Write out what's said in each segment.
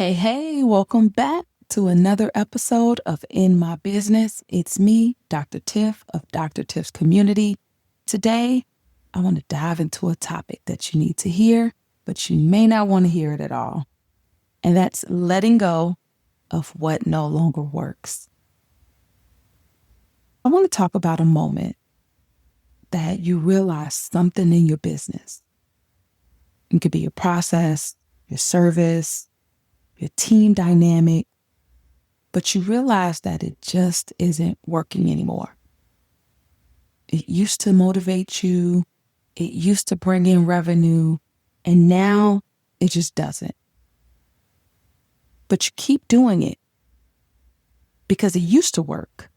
Hey, welcome back to another episode of In My Business. It's me, Dr. Tiff of Dr. Tiff's Community. Today, I want to dive into a topic that you need to hear, but you may not want to hear it at all. And that's letting go of what no longer works. I want to talk about a moment that you realize something in your business. It could be your process, your service, your team dynamic, but you realize that it just isn't working anymore. It used to motivate you, it used to bring in revenue, and now it just doesn't. But you keep doing it because it used to work,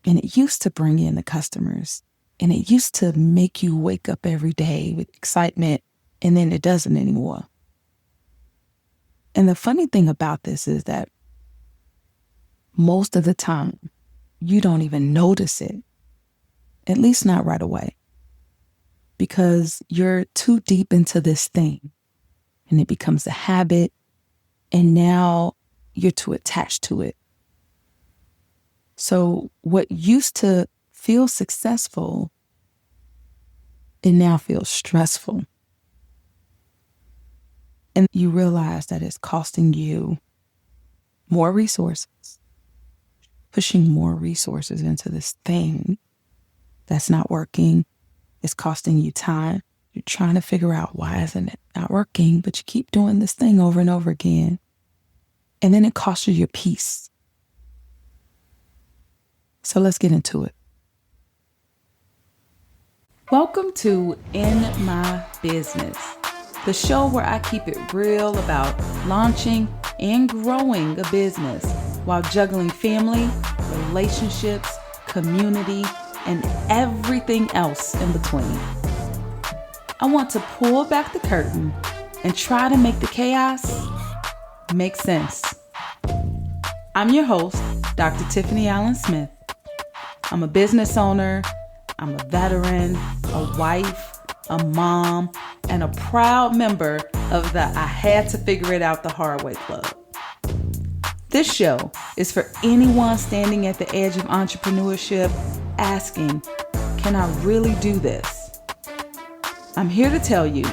and it used to bring in the customers, and it used to make you wake up every day with excitement, and then it doesn't anymore. And the funny thing about this is that most of the time, you don't even notice it, at least not right away, because you're too deep into this thing and it becomes a habit, and now you're too attached to it. So what used to feel successful, it now feels stressful. And you realize that it's costing you more resources, pushing more resources into this thing that's not working. It's costing you time. You're trying to figure out why isn't it not working, but you keep doing this thing over and over again. And then it costs you your peace. So let's get into it. Welcome to In My Business, the show where I keep it real about launching and growing a business while juggling family, relationships, community, and everything else in between. I want to pull back the curtain and try to make the chaos make sense. I'm your host, Dr. Tiffany Allen Smith. I'm a business owner, I'm a veteran, a wife, a mom, and a proud member of the I Had to Figure It Out the Hard Way Club. This show is for anyone standing at the edge of entrepreneurship asking, can I really do this? I'm here to tell you,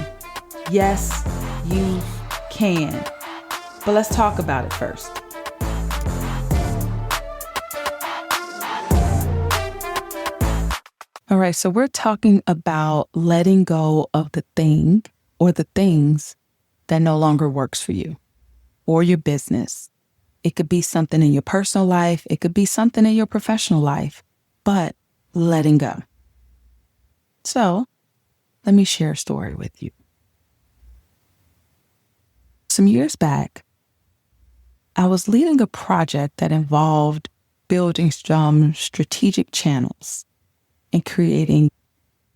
yes, you can. But let's talk about it first. All right, so we're talking about letting go of the thing or the things that no longer works for you or your business. It could be something in your personal life. It could be something in your professional life, but letting go. So let me share a story with you. Some years back, I was leading a project that involved building some strategic channels and creating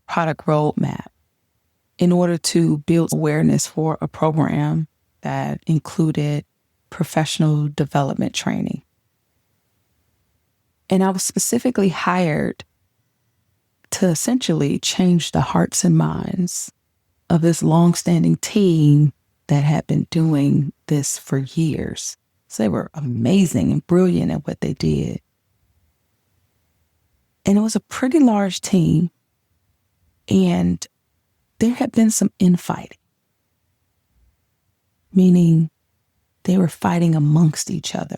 product roadmap in order to build awareness for a program that included professional development training. And I was specifically hired to essentially change the hearts and minds of this longstanding team that had been doing this for years. So they were amazing and brilliant at what they did. And it was a pretty large team, and there had been some infighting, meaning they were fighting amongst each other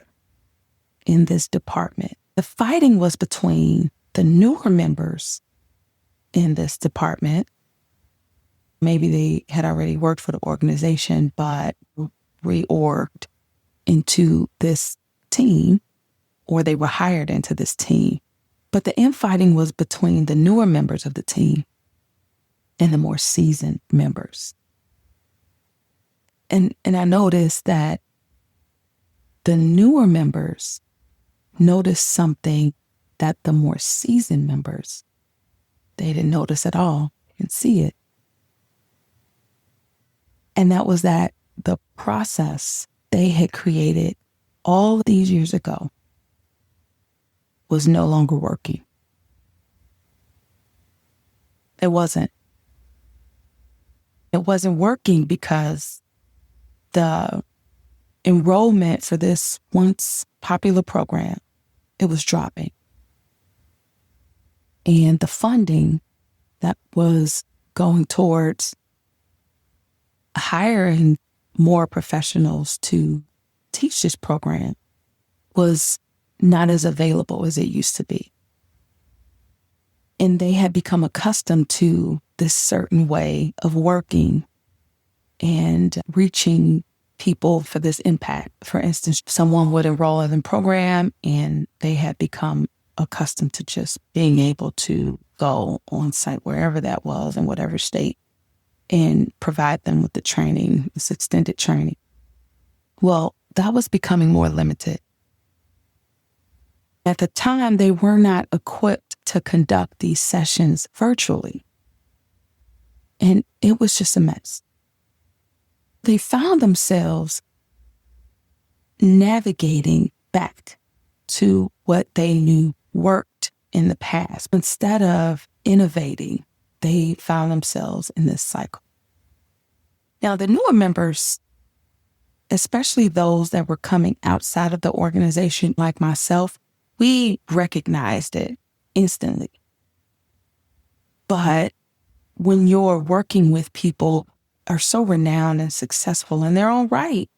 in this department. The fighting was between the newer members in this department. Maybe they had already worked for the organization, but reorged into this team, or they were hired into this team. But the infighting was between the newer members of the team and the more seasoned members. And I noticed that the newer members noticed something that the more seasoned members, they didn't notice at all. You can see it. And that was that the process they had created all these years ago was no longer working. It wasn't. It wasn't working because the enrollment for this once popular program, it was dropping. And the funding that was going towards hiring more professionals to teach this program was not as available as it used to be. And they had become accustomed to this certain way of working and reaching people for this impact. For instance, someone would enroll in the program and they had become accustomed to just being able to go on site wherever that was in whatever state and provide them with the training, this extended training. Well, that was becoming more limited. At the time, they were not equipped to conduct these sessions virtually. And it was just a mess. They found themselves navigating back to what they knew worked in the past. Instead of innovating, they found themselves in this cycle. Now, the newer members, especially those that were coming outside of the organization like myself, we recognized it instantly. But when you're working with people who are so renowned and successful in their own right,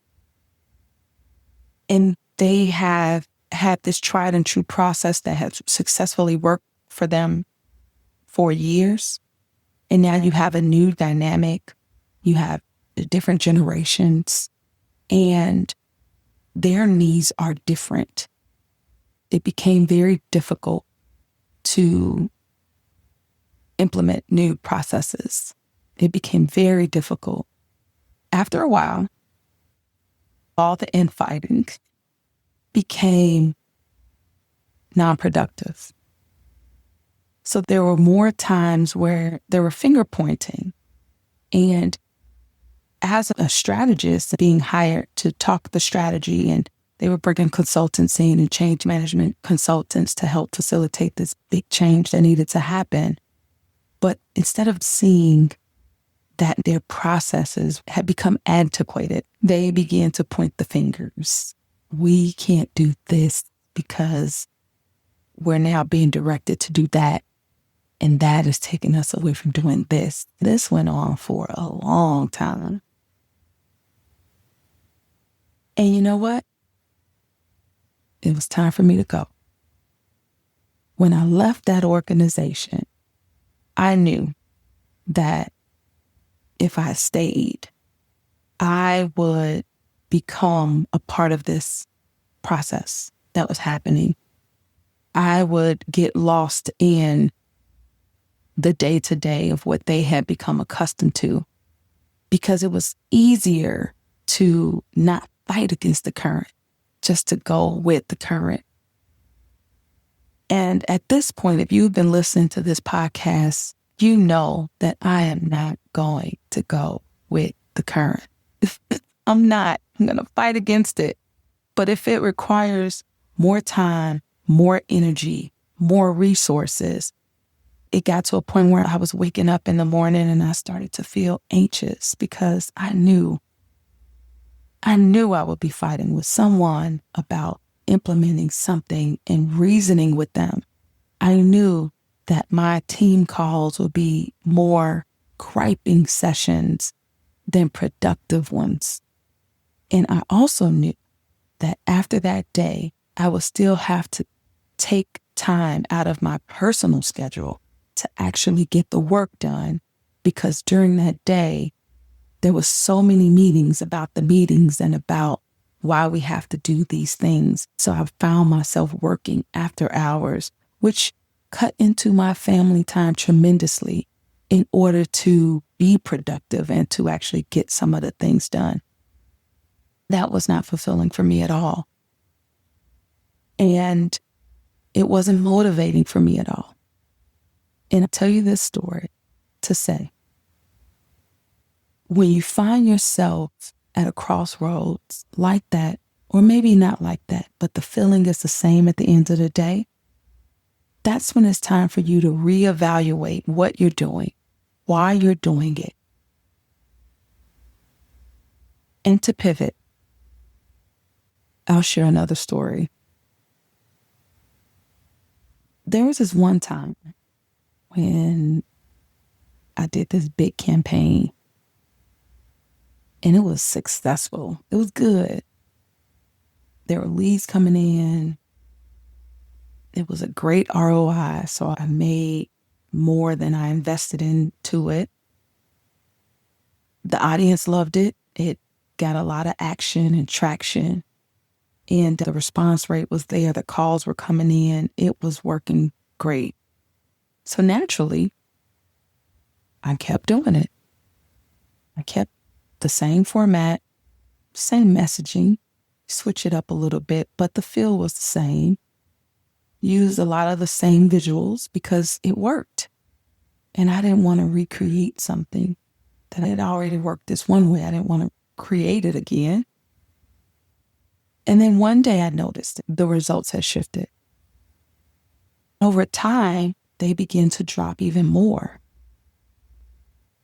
and they have had this tried and true process that has successfully worked for them for years, and now you have a new dynamic, you have different generations, and their needs are different. It became very difficult to implement new processes. It became very difficult. After a while, all the infighting became non-productive. So there were more times where there were finger pointing. And as a strategist being hired to talk the strategy, and they were bringing consultants in and change management consultants to help facilitate this big change that needed to happen. But instead of seeing that their processes had become antiquated, they began to point the fingers. We can't do this because we're now being directed to do that. And that is taking us away from doing this. This went on for a long time. And you know what? It was time for me to go. When I left that organization, I knew that if I stayed, I would become a part of this process that was happening. I would get lost in the day-to-day of what they had become accustomed to, because it was easier to not fight against the current, just to go with the current. And at this point, if you've been listening to this podcast, you know that I am not going to go with the current. I'm not. I'm going to fight against it. But if it requires more time, more energy, more resources, it got to a point where I was waking up in the morning and I started to feel anxious because I knew I would be fighting with someone about implementing something and reasoning with them. I knew that my team calls would be more griping sessions than productive ones. And I also knew that after that day, I would still have to take time out of my personal schedule to actually get the work done, because during that day, there was so many meetings about the meetings and about why we have to do these things. So I found myself working after hours, which cut into my family time tremendously in order to be productive and to actually get some of the things done. That was not fulfilling for me at all. And it wasn't motivating for me at all. And I'll tell you this story to say, when you find yourself at a crossroads like that, or maybe not like that, but the feeling is the same at the end of the day, that's when it's time for you to reevaluate what you're doing, why you're doing it, and to pivot. I'll share another story. There was this one time when I did this big campaign and it was successful. It was good. There were leads coming in. It was a great ROI. So I made more than I invested into it. The audience loved it. It got a lot of action and traction. And the response rate was there. The calls were coming in. It was working great. So naturally, I kept doing it. I kept the same format, same messaging, switch it up a little bit, but the feel was the same. Used a lot of the same visuals because it worked. And I didn't want to recreate something that had already worked this one way. I didn't want to create it again. And then one day I noticed the results had shifted. Over time, they began to drop even more,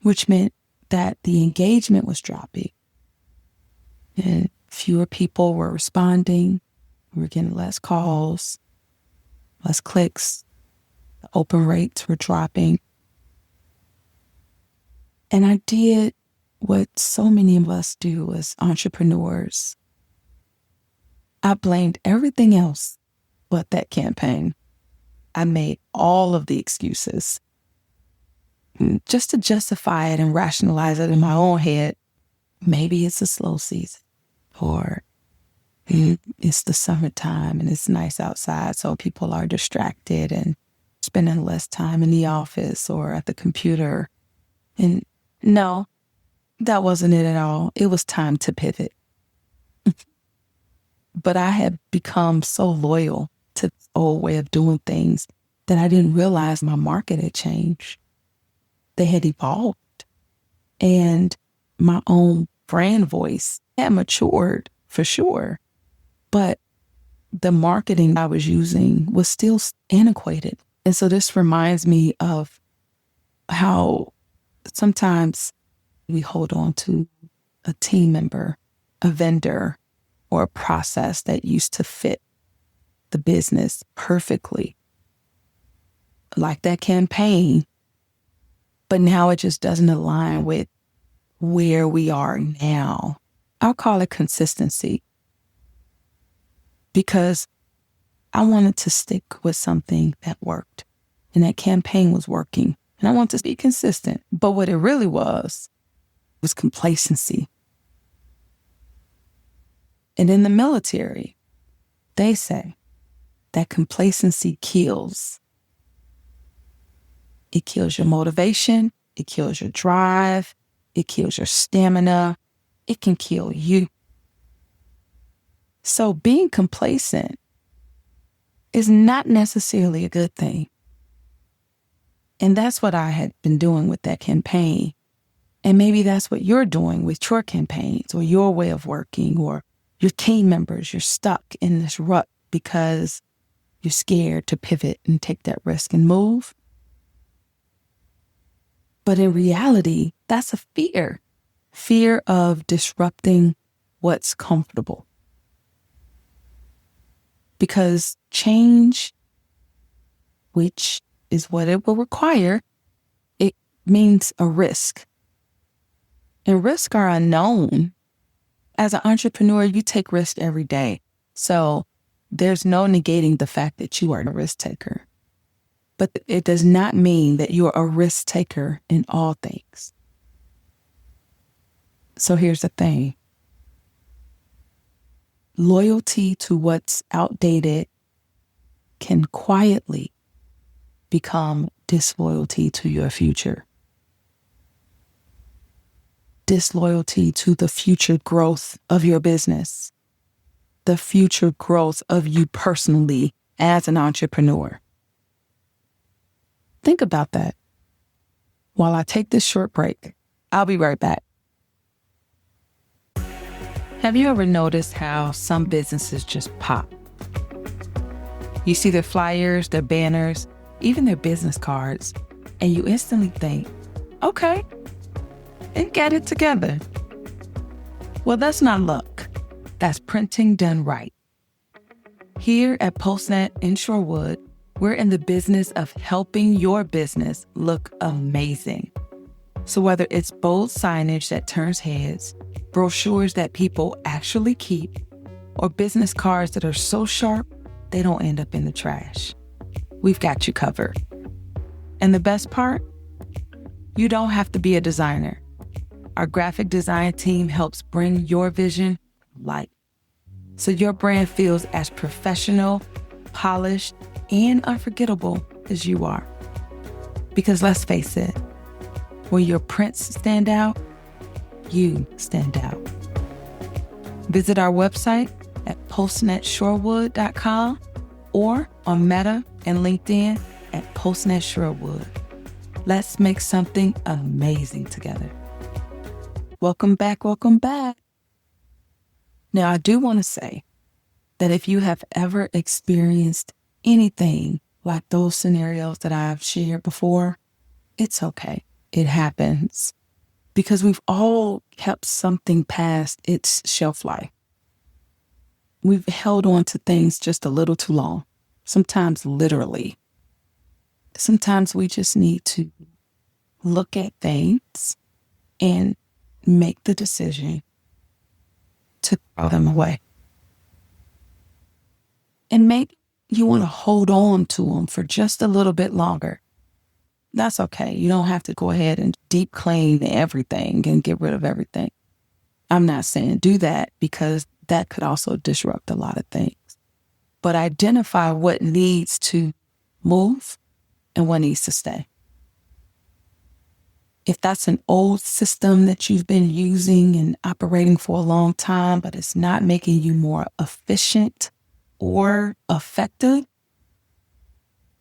which meant that the engagement was dropping and fewer people were responding. We were getting less calls, less clicks. The open rates were dropping. And I did what so many of us do as entrepreneurs. I blamed everything else but that campaign. I made all of the excuses just to justify it and rationalize it in my own head. Maybe it's a slow season, or it's the summertime and it's nice outside, so people are distracted and spending less time in the office or at the computer. And no, that wasn't it at all. It was time to pivot. But I had become so loyal to the old way of doing things that I didn't realize my market had changed. They had evolved. And my own brand voice had matured for sure. But the marketing I was using was still antiquated. And so this reminds me of how sometimes we hold on to a team member, a vendor, or a process that used to fit the business perfectly, like that campaign, but now it just doesn't align with where we are now. I'll call it consistency, because I wanted to stick with something that worked, and that campaign was working, and I wanted to be consistent. But what it really was complacency. And in the military, they say that complacency kills. It kills your motivation. It kills your drive. It kills your stamina. It can kill you. So being complacent is not necessarily a good thing. And that's what I had been doing with that campaign. And maybe that's what you're doing with your campaigns or your way of working, or your team members. You're stuck in this rut because you're scared to pivot and take that risk and move. But in reality, that's a fear of disrupting what's comfortable. Because change, which is what it will require, it means a risk. And risks are unknown. As an entrepreneur, you take risks every day. So there's no negating the fact that you are a risk taker. But it does not mean that you're a risk taker in all things. So here's the thing. Loyalty to what's outdated can quietly become disloyalty to your future. Disloyalty to the future growth of your business, the future growth of you personally as an entrepreneur. Think about that. While I take this short break, I'll be right back. Have you ever noticed how some businesses just pop? You see their flyers, their banners, even their business cards, and you instantly think, okay, and get it together. Well, that's not luck. That's printing done right. Here at Postnet in Shorewood, we're in the business of helping your business look amazing. So whether it's bold signage that turns heads, brochures that people actually keep, or business cards that are so sharp they don't end up in the trash, we've got you covered. And the best part? You don't have to be a designer. Our graphic design team helps bring your vision to life, so your brand feels as professional, polished, and unforgettable as you are. Because let's face it, when your prints stand out, you stand out. Visit our website at postnetshorewood.com or on Meta and LinkedIn at postnetshorewood. Let's make something amazing together. Welcome back, welcome back. Now, I do want to say that if you have ever experienced anything like those scenarios that I've shared before, it's okay. It happens because we've all kept something past its shelf life. We've held on to things just a little too long, sometimes literally. Sometimes we just need to look at things and make the decision to throw them away. And maybe you want to hold on to them for just a little bit longer. That's okay. You don't have to go ahead and deep clean everything and get rid of everything. I'm not saying do that because that could also disrupt a lot of things. But identify what needs to move and what needs to stay. If that's an old system that you've been using and operating for a long time, but it's not making you more efficient or effective,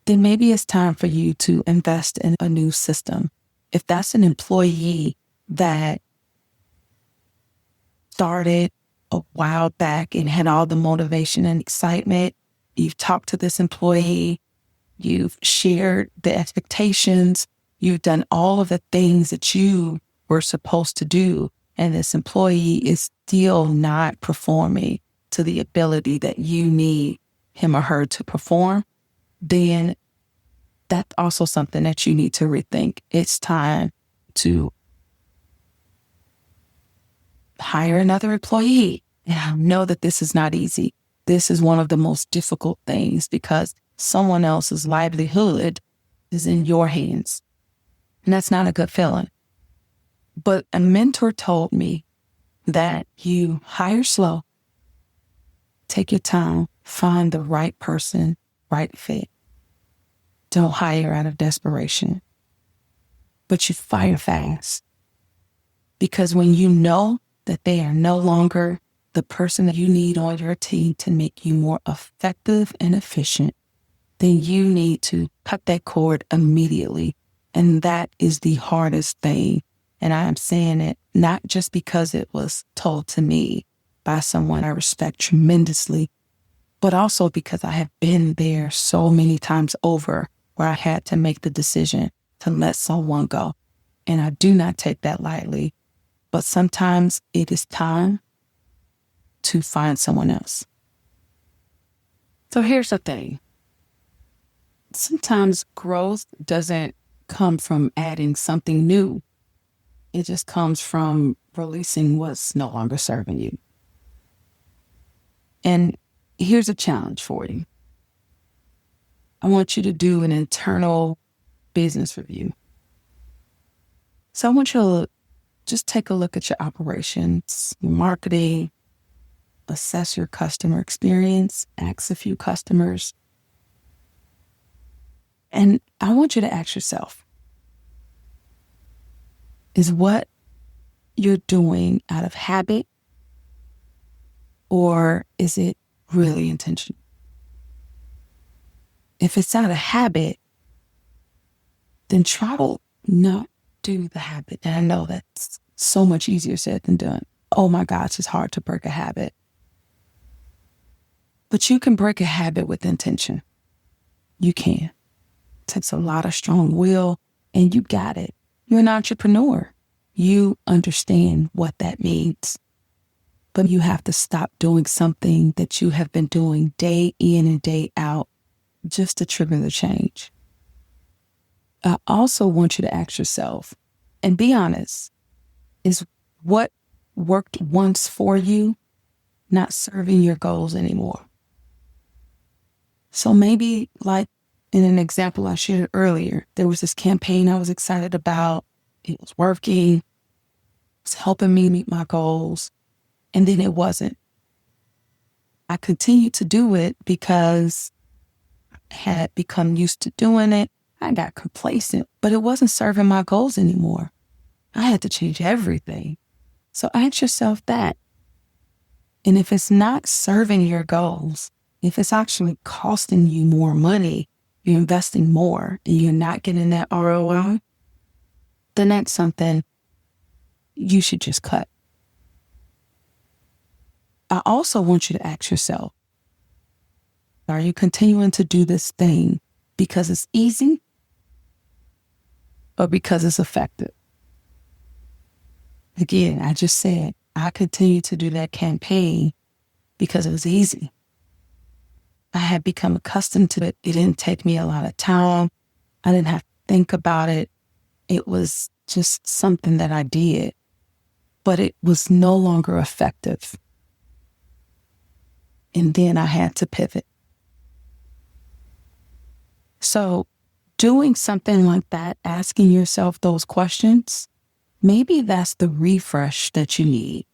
then maybe it's time for you to invest in a new system. If that's an employee that started a while back and had all the motivation and excitement, you've talked to this employee, you've shared the expectations, you've done all of the things that you were supposed to do, and this employee is still not performing to the ability that you need him or her to perform, then that's also something that you need to rethink. It's time to hire another employee. And I know that this is not easy. This is one of the most difficult things because someone else's livelihood is in your hands. And that's not a good feeling. But a mentor told me that you hire slow, take your time, find the right person, right fit. Don't hire out of desperation, but you fire fast. Because when you know that they are no longer the person that you need on your team to make you more effective and efficient, then you need to cut that cord immediately. And that is the hardest thing. And I am saying it not just because it was told to me by someone I respect tremendously, but also because I have been there so many times over where I had to make the decision to let someone go. And I do not take that lightly, but sometimes it is time to find someone else. So here's the thing. Sometimes growth doesn't come from adding something new. It just comes from releasing what's no longer serving you. And here's a challenge for you. I want you to do an internal business review. So I want you to just take a look at your operations, your marketing, assess your customer experience, ask a few customers. And I want you to ask yourself, is what you're doing out of habit or is it really intentional? If it's out of habit, then try to not do the habit. And I know that's so much easier said than done. Oh my gosh, it's hard to break a habit. But you can break a habit with intention. You can. It takes a lot of strong will, and you got it. You're an entrepreneur. You understand what that means. but you have to stop doing something that you have been doing day in and day out just to trigger the change. I also want you to ask yourself and be honest, is what worked once for you not serving your goals anymore? So maybe, like in an example I shared earlier, there was this campaign I was excited about. It was working. It was helping me meet my goals. And then it wasn't. I continued to do it because I had become used to doing it. I got complacent, but it wasn't serving my goals anymore. I had to change everything. So ask yourself that. And if it's not serving your goals, if it's actually costing you more money, you're investing more, and you're not getting that ROI, then that's something you should just cut. I also want you to ask yourself, are you continuing to do this thing because it's easy or because it's effective? Again, I just said, I continued to do that campaign because it was easy. I had become accustomed to it. It didn't take me a lot of time. I didn't have to think about it. It was just something that I did, but it was no longer effective. And then I had to pivot. So doing something like that, asking yourself those questions, maybe that's the refresh that you need.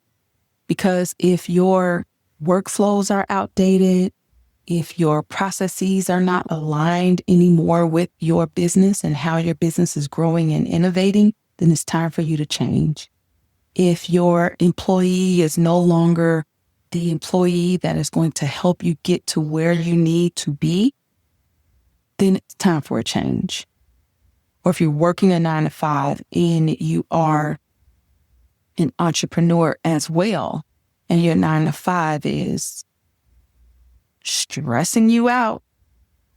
Because if your workflows are outdated, if your processes are not aligned anymore with your business and how your business is growing and innovating, then it's time for you to change. If your employee is no longer the employee that is going to help you get to where you need to be, then it's time for a change. Or if you're working a 9-to-5 and you are an entrepreneur as well, and your 9-to-5 is stressing you out,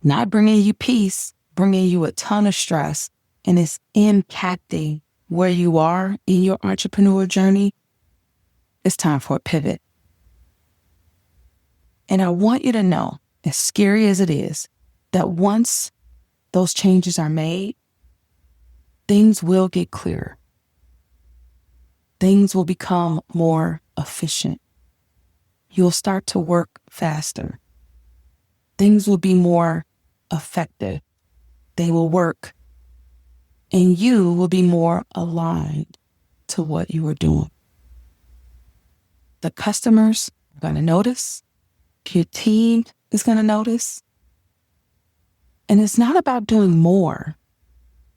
not bringing you peace, bringing you a ton of stress, and it's impacting where you are in your entrepreneur journey, it's time for a pivot. And I want you to know, as scary as it is, that once those changes are made, things will get clearer. Things will become more efficient. You'll start to work faster. Things will be more effective. They will work. And you will be more aligned to what you are doing. The customers are going to notice. Your team is going to notice. And it's not about doing more,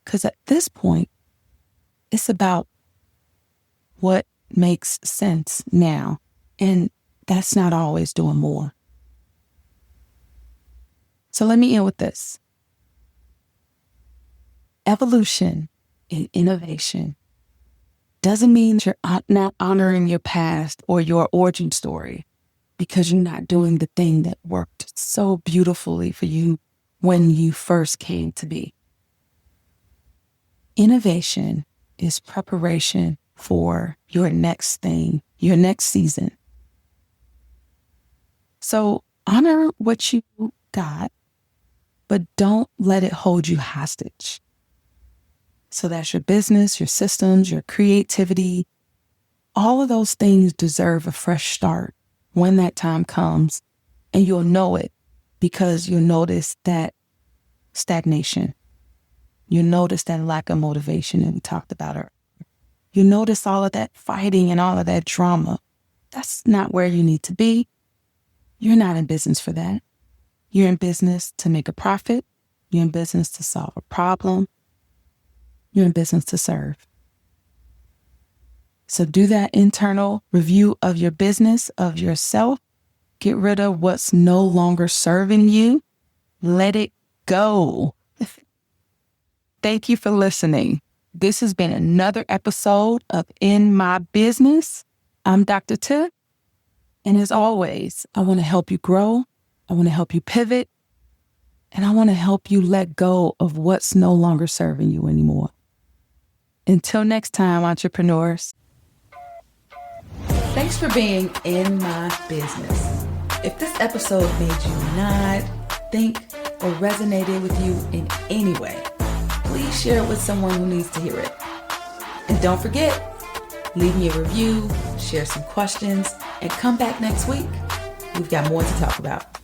because at this point, it's about what makes sense now. And that's not always doing more. So let me end with this. Evolution and innovation doesn't mean you're not honoring your past or your origin story because you're not doing the thing that worked so beautifully for you when you first came to be. Innovation is preparation for your next thing, your next season. So honor what you got, but don't let it hold you hostage. So that's your business, your systems, your creativity. All of those things deserve a fresh start when that time comes, and you'll know it because you'll notice that stagnation. You'll notice that lack of motivation that we talked about earlier. You notice all of that fighting and all of that drama. That's not where you need to be. You're not in business for that. You're in business to make a profit. You're in business to solve a problem. You're in business to serve. So do that internal review of your business, of yourself. Get rid of what's no longer serving you. Let it go. Thank you for listening. This has been another episode of In My Business. I'm Dr. T. And as always, I want to help you grow. I want to help you pivot. And I want to help you let go of what's no longer serving you anymore. Until next time, entrepreneurs. Thanks for being in my business. If this episode made you nod, think, or resonated with you in any way, please share it with someone who needs to hear it. And don't forget, leave me a review, share some questions, and come back next week. We've got more to talk about.